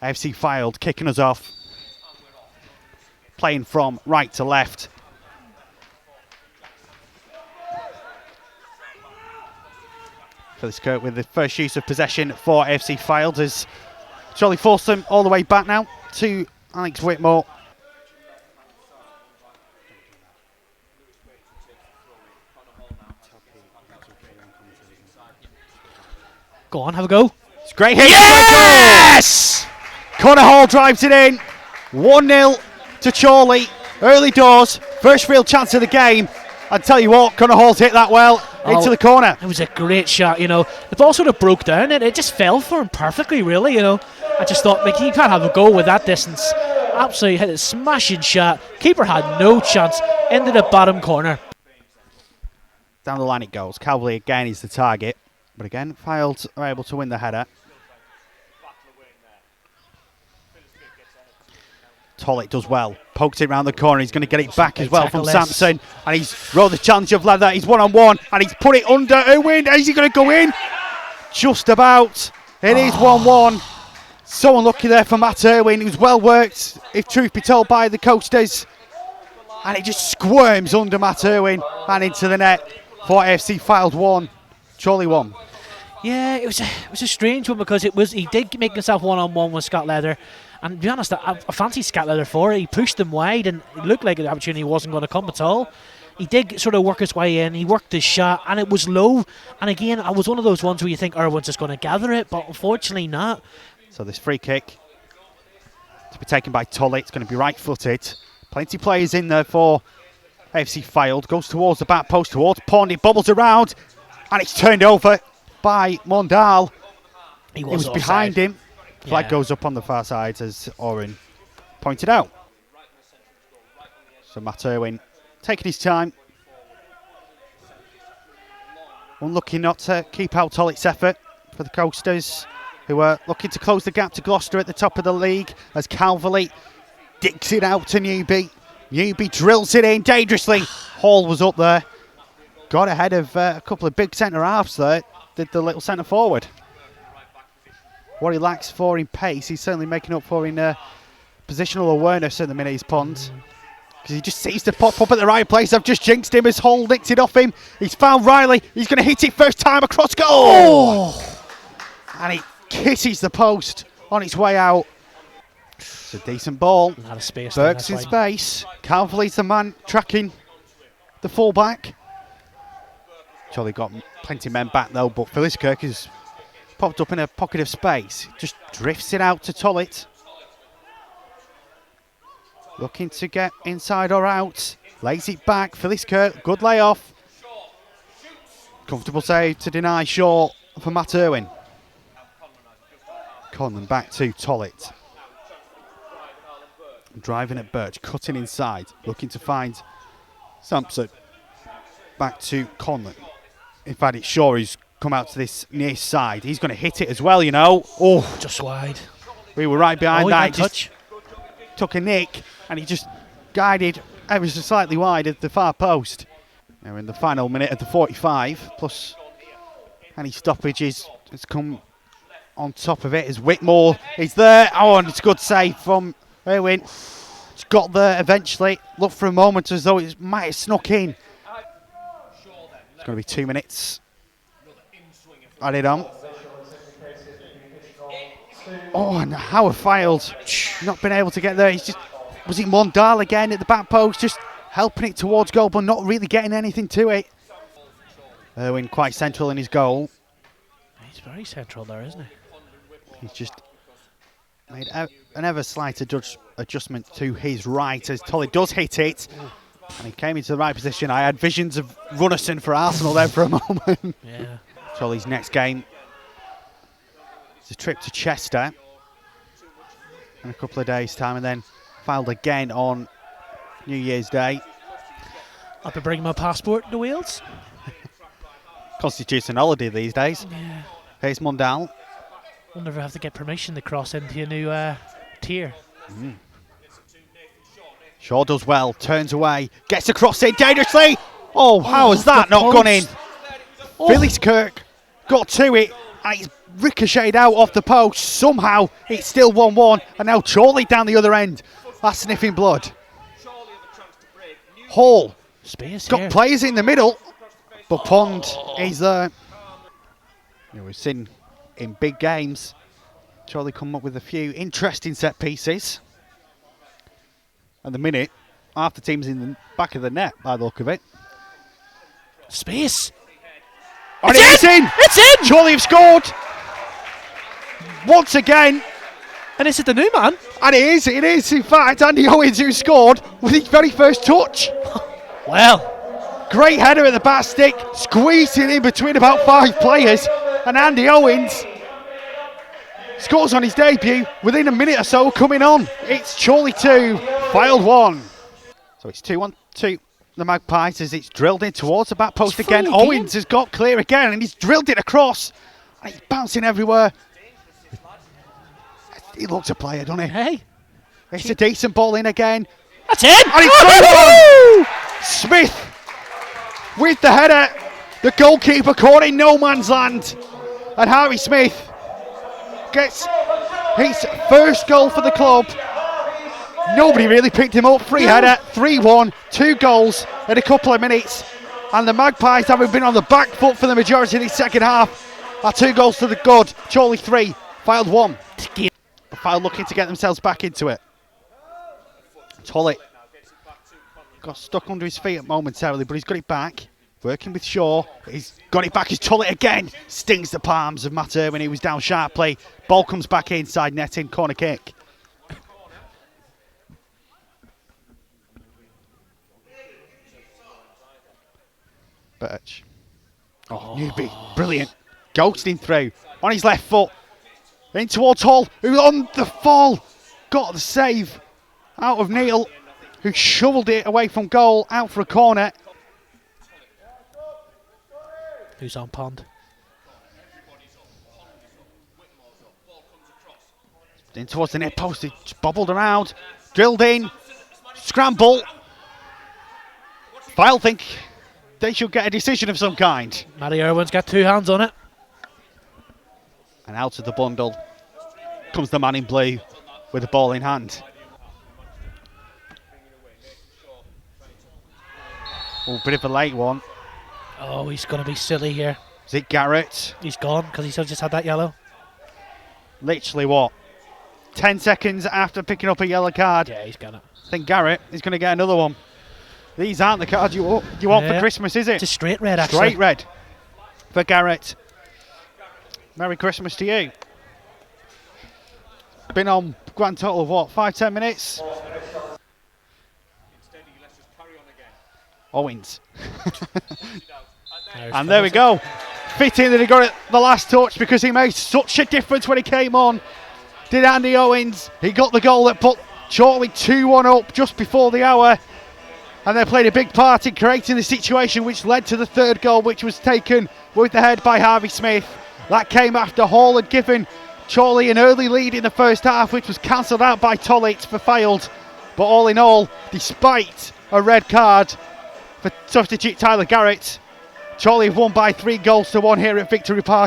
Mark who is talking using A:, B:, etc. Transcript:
A: AFC Fylde kicking us off. Playing from right to left. Phyllis Kirk with the first use of possession for AFC Fylde as Chorley forced them all the way back now to Alex Whitmore.
B: Go on, have a go.
A: It's a great hit.
B: Yes!
A: Connor Hall drives it in. 1-0 to Chorley. Early doors. First real chance of the game. I tell you what, Connor Hall's hit that well into the corner.
B: It was a great shot, you know. The ball sort of broke down and it just fell for him perfectly, really, you know. I just thought, like, you can't have a goal with that distance. Absolutely hit a smashing shot. Keeper had no chance. Into the bottom corner.
A: Down the line it goes. Chorley again is the target. But again, Fylde are able to win the header. Tollett does well. Pokes it round the corner. He's going to get it back as well from Sampson. And he's rolled the challenge of leather. He's one-on-one. And he's put it under Owen. Is he going to go in? Just about. It is 1-1. So unlucky there for Matt Irwin. It was well worked, if truth be told, by the Coasters. And it just squirms under Matt Irwin and into the net for AFC Fylde 1, Chorley 1.
B: Yeah, it was a strange one because he did make himself one-on-one with Scott Leather. And to be honest, I fancied Scott Leather for it. He pushed him wide and it looked like the opportunity wasn't going to come at all. He did sort of work his way in. He worked his shot and it was low. And again, I was one of those ones where you think Irwin's just going to gather it, but unfortunately not.
A: So this free kick to be taken by Tollett. It's going to be right-footed. Plenty of players in there for AFC Fylde. Goes towards the back post, towards Pond. It bobbles around and it's turned over by Mondal. He was behind him. Flag goes up on the far side as Oren pointed out. So Matt Irwin taking his time. Unlucky not to keep out Tollett's effort for the Coasters, who are looking to close the gap to Gloucester at the top of the league as Calverley digs it out to Newby. Newby drills it in dangerously. Hall was up there. Got ahead of a couple of big centre-halves there. Did the little centre-forward. What he lacks for in pace, he's certainly making up for in positional awareness at the minute, he's Pond. Because he just seems to pop up at the right place. I've just jinxed him as Hall nicked it off him. He's found Riley. He's going to hit it first time across goal. Oh! And it kisses the post on its way out. It's a decent ball.
B: A lot of space.
A: Burke's in space. Calverley's the man tracking the full-back. Chorley got plenty of men back though, but Phyllis Kirk has popped up in a pocket of space. Just drifts it out to Tollett. Looking to get inside or out. Lays it back. Phyllis Kirk, good layoff. Comfortable save to deny short for Matt Irwin. Conlon back to Tollett. Driving at Birch, cutting inside. Looking to find Sampson. Back to Conlon. In fact, it's Shaw who's come out to this near side. He's going to hit it as well, you know. Oh,
B: just wide.
A: We were right behind that.
B: Touch.
A: Took a nick and he just guided ever so slightly wide at the far post. Now in the final minute of the 45, plus any stoppages has come on top of it as Whitmore is there. Oh, and it's a good save from Irwin. It's got there eventually. Looked for a moment as though it might have snuck in. It's going to be 2 minutes. Added on. Oh, and Howard Fylde not been able to get there. He's just, was it Mondal again at the back post, just helping it towards goal, but not really getting anything to it. Irwin quite central in his goal.
B: He's very central there, isn't he?
A: He's just made an ever slight adjustment to his right as Tollett does hit it. Ooh. And he came into the right position. I had visions of Runnison for Arsenal there for a moment.
B: Yeah.
A: Chorley's next game is a trip to Chester in a couple of days' time, and then Fylde again on New Year's Day.
B: I'll be bringing my passport to Wales.
A: Constitutes an holiday these days.
B: Yeah.
A: Here's Mondal.
B: Wonder if I have to get permission to cross into a new tier.
A: Shaw does well, turns away, gets across it dangerously. Oh, how has that not gone in? Phyllis Kirk got to it, and it's ricocheted out off the post. Somehow it's still 1-1, and now Chorley down the other end. That's sniffing blood. Hall
B: Space
A: got
B: here.
A: players in the middle, but Pond is there. We've seen in big games Chorley come up with a few interesting set pieces. At the minute, half the team's in the back of the net by the look of it.
B: Space.
A: And it's in!
B: It's in!
A: Chorley have scored once again.
B: And is it the new man?
A: And it is in fact Andy Owens who scored with his very first touch.
B: Well,
A: Great header at the back stick, squeezing in between about 5 players, and Andy Owens scores on his debut within a minute or so coming on. It's Chorley 2, Fylde 1. So it's 2-1 to the Magpies as it's drilled in towards the back post again. Owens has got clear again and he's drilled it across. And he's bouncing everywhere. He looks a player, doesn't he?
B: hey,
A: It's a decent ball in again.
B: that's in!
A: And it's 2-1! Smith with the header. The goalkeeper caught in no man's land. And Harry Smith gets his first goal for the club. Nobody really picked him up. Free header, 3-1, 2 goals in a couple of minutes. And the Magpies, having been on the back foot for the majority of the second half, are 2 goals to the good. Chorley 3, Fylde 1. Fylde looking to get themselves back into it. Chorley got stuck under his feet momentarily, but he's got it back. Working with Shaw, he's got it back. His Chorley again stings the palms of Matt Irwin. He was down sharply. Ball comes back inside netting, corner kick. Birch. Oh, Newby, brilliant. Ghosting through on his left foot. In towards Hall, who on the fall got the save out of Neil, who shoveled it away from goal, out for a corner.
B: Who's on Pond?
A: In towards the net post, it's bobbled around, drilled in, scramble. Fylde think they should get a decision of some kind.
B: Matty Irwin's got 2 hands on it.
A: And out of the bundle comes the man in blue with the ball in hand. Oh, bit of a late one.
B: Oh, he's going to be silly here.
A: Is it Garrett?
B: He's gone because he's just had that yellow.
A: Literally what? 10 seconds after picking up a yellow card.
B: Yeah, he's got it.
A: I think Garrett is going to get another one. These aren't the cards you want for Christmas, is it?
B: It's a straight red, actually.
A: Straight red for Garrett. Merry Christmas to you. Been on grand total of what, 5-10 minutes? Owens. And there we go. Fitting that he got it the last touch because he made such a difference when he came on. Did Andy Owens. He got the goal that put Chorley 2-1 up just before the hour. And they played a big part in creating the situation which led to the 3rd goal, which was taken with the head by Harvey Smith. That came after Hall had given Chorley an early lead in the first half, which was cancelled out by Tollett for Fylde. But all in all, despite a red card for substitute Tyler Garrett, Chorley have won by 3 goals to 1 here at Victory Park.